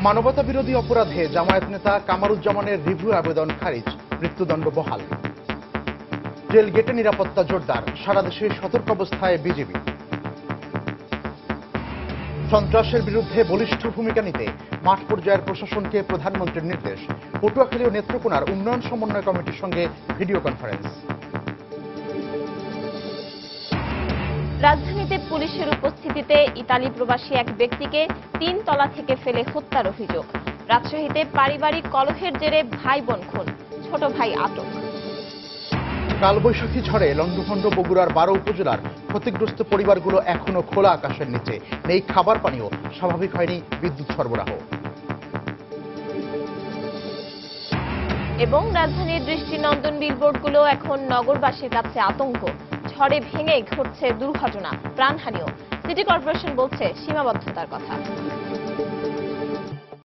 মানবতা বিরোধী অপরাধে জামায়াত নেতা কামারুজ্জামানের রিভিউ আবেদন খারিজ, মৃত্যুদণ্ড বহাল। জেল গেটে নিরাপত্তা জোরদার, সারা দেশে সতর্ক অবস্থায় বিজিবি। সন্ত্রাসের বিরুদ্ধে বলিষ্ঠ ভূমিকা নিতে মাঠ পর্যায়ের প্রশাসনকে প্রধানমন্ত্রীর নির্দেশ। পটুয়াখালী ও নেত্রকোনার উন্নয়ন সমন্বয় কমিটির সঙ্গে ভিডিও কনফারেন্স। রাজধানীতে পুলিশের উপস্থিতিতে ইতালি প্রবাসী এক ব্যক্তিকে 3 তলা থেকে ফেলে হত্যার অভিযোগ। রাজশাহীতে পারিবারিক কলহের জেরে ভাই বোন খুন, ছোট ভাই আটক। কালবৈশাখী ঝড়ে লণ্ডভণ্ড বগুড়ার 12 উপজেলার ক্ষতিগ্রস্ত পরিবারগুলো এখনো খোলা আকাশের নিচে, নেই খাবার পানীয়, স্বাভাবিক হয়নি বিদ্যুৎ সরবরাহ। এবং রাজধানীর দৃষ্টিনন্দন বিলবোর্ডগুলো এখন নগরবাসীর কাছে আতঙ্ক। ঝড়ে ভেঙে ঘটছে দুর্ঘটনা, প্রাণহানিও। সিটি কর্পোরেশন বলছে সীমাবদ্ধতার কথা।